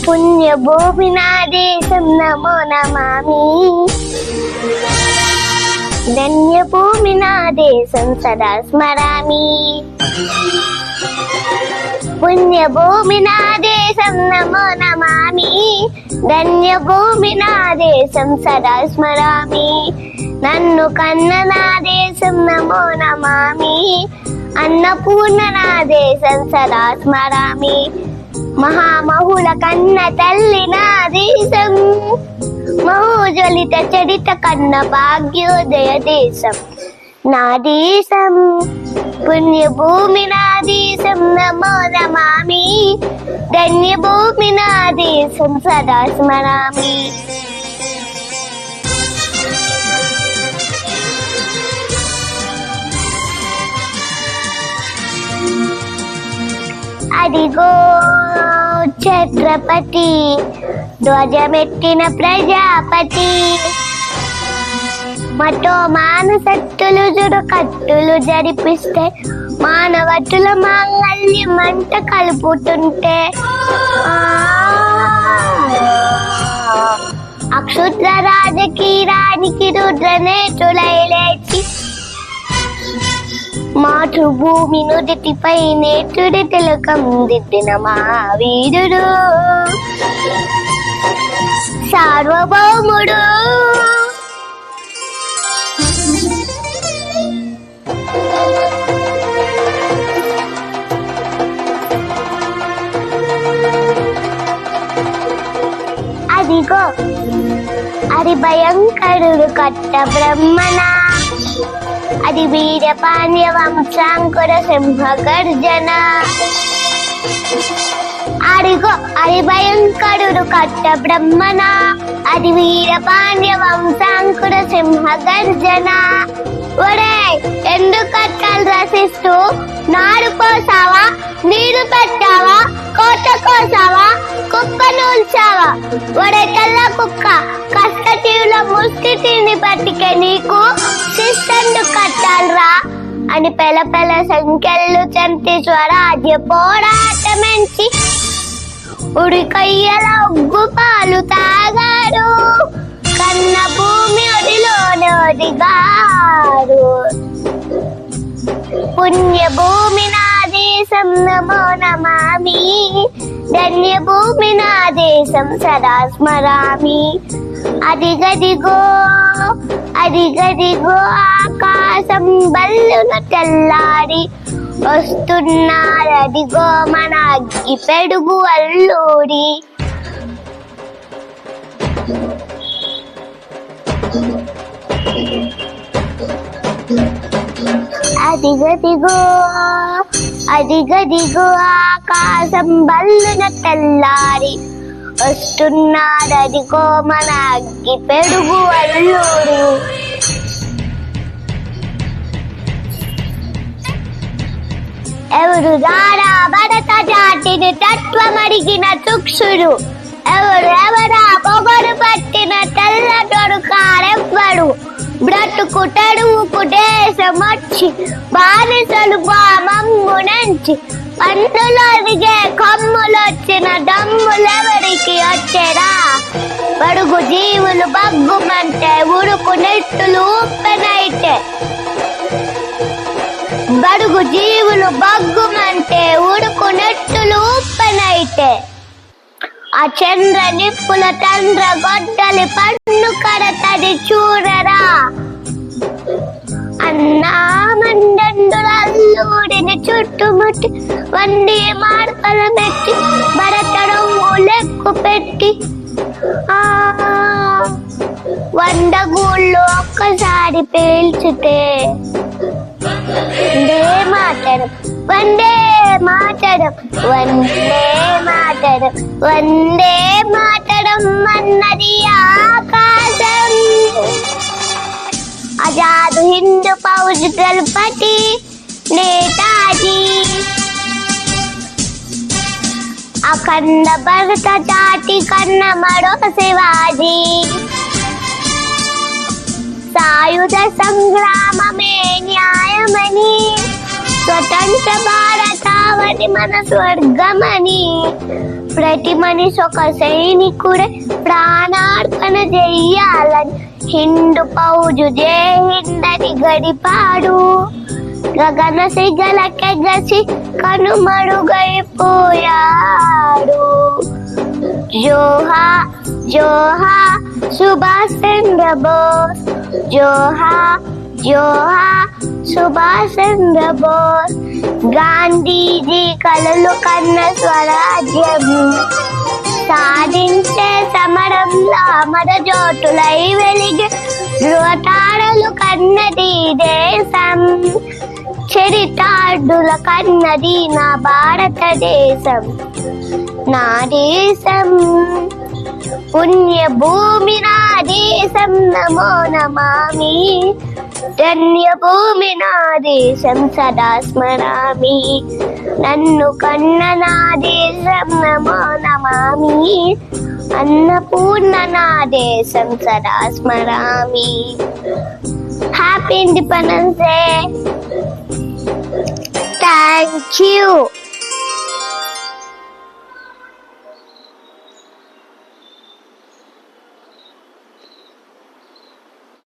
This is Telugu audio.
పుణ్యభూమి నా దేశం నమో నమామి. ధన్యభూమి నా దేశం సదా స్మరామి. పుణ్యభూమి నా దేశం నమో నమామి. ధన్యభూమి నా దేశం సదా స్మరామి. నన్ను కన్న నా దేశం నమో నమామి. అన్నపూర్ణ నా దేశం సదా స్మరామి. మహామహుల కన్న తల్లి నా దేశం. మహోజ్వలిత చరిత కన్న భాగ్యోదయ దేశం నా దేశం. పుణ్యభూమి నా దేశం నమో నమామి. ధన్యభూమి నా దేశం సదా స్మరామి. అదిగో ఛత్రపతి ధ్వజమెట్టిన ప్రజాపతి. మతో మానసత్తులు కట్టులు జరిపిస్తే మానవతుల మాంగళ్యం మంట కలుపుతుంటే అక్షుద్ర రాజకీరానికి రుద్రనేతులై లేచి మాతృభూమి నుదిటిపై నేతుడి తిలకం దిద్దిన మా వీరుడు సార్వభౌముడు. అదిగో అది భయంకరుడు కట్ట బ్రహ్మణ. అది వీర పాండ్య వంశాంకుర సింహ గర్జన. అదిగో అది భయంకరుడు కట్ట బ్రహ్మణ. అది వీర పాండ్య వంశాంకుర సింహ గర్జన. ఒరే ఎందుకు కట్టాలు రసిస్తూ నారు పోసావా, నీరు పెట్టావా, కోట కోసావా, కుక్క నూల్చావా? ఒరే తెల్ల కుక్క, కష్టజీవుల ముష్టి తిని బతికే నీకు శిస్తందు కట్టాలరా అని పెల పెల సంఖ్యలు చంటి స్వరాజ్య పోరాటమెంచి ఉడికయ్యల ఉగ్గు పాలు తాగారు. కన్న భూమి ఒడిలోనే ఒదిగారు. పుణ్యభూమి నా దేశం నమో నమామి. ధన్యభూమి నా దేశం సదా స్మరామి. అదిగదిగో అదిగదిగో ఆకాశం బల్లున తెల్లారి వస్తున్నారదిగో మన అగ్గి పెడుగు అల్లూరి. అదిగదిగో అదిగదిగో ఆకాశం బల్లున తెల్లారి వస్తున్నారదిగో మన అగ్గి పెడుగు అల్లూరి. ఎవరు రారా భరత జాతిని తత్వమడిగిన చుక్షుడు. ఎవరు ఎవరా పొగరు పట్టిన తెల్ల దొరకారెవ్వడు. బ్రతుకు తెరువుకు దేశమొచ్చి బానిసలు మమ్ము నుంచి పండులు అడిగే కొమ్ములొచ్చిన దమ్ములెవరికి వచ్చేరా? బడుగు జీవులు బగ్గుమంటే ఉడుకు నెట్టులు ఉప్పెనైతే. బడుగు జీవులు బగ్గుమంటే ఉడుకు నెట్టులు ఉప్పెనైతే. ఆ చంద్ర నిప్పుల తండ్ర గొడ్డలి పన్ను కడతది చూడరా. అన్నా మండందులూడిని చుట్టుముట్టి వండి మార్పల పెట్టి భరతరము లెక్కు పెట్టి 100 గూళ్ళు ఒక్కసారి పేల్చితే వందే మాతరం వందే మాతరం వందే మాతరం వందే మాతరం అన్నది ఆకాశం. ఆజాద్ హింద్ ఫౌజ్ దళపతి నేతాజీ. అఖండ భరత జాతి కన్న మరో శివాజీ. సాయుధ సంగ్రామమే న్యాయమని స్వతంత్ర భారతావని మన స్వర్గమని ప్రతి మనిషి ఒక సైనికుడే ప్రాణార్పణ చెయ్యాలని హిందూ పౌజు జై హిందని గడిపాడు గగన సిగలకెగసి కనుమరుగైపోయాడు జోహా జోహా సుభాష్ చంద్ర బోస్ జోహా జోహా సుభాష్ చంద్ర బోస్ గాంధీజీ కలలు కన్న స్వరాజ్యం సాధించే సమరంలో అమర జ్యోతులై వెలిగే ధృవతారలు కన్నది దేశం చరితార్థుల కన్నది నా భారతదేశం నా దేశం పుణ్య భూమి నా దేశం నమో నమామి ధన్య భూమి నా దేశం సదా స్మరామి నన్ను కన్న నా దేశం నమో నమామి అన్నపూర్ణ నా దేశం సదా స్మరామి happy independence day thank you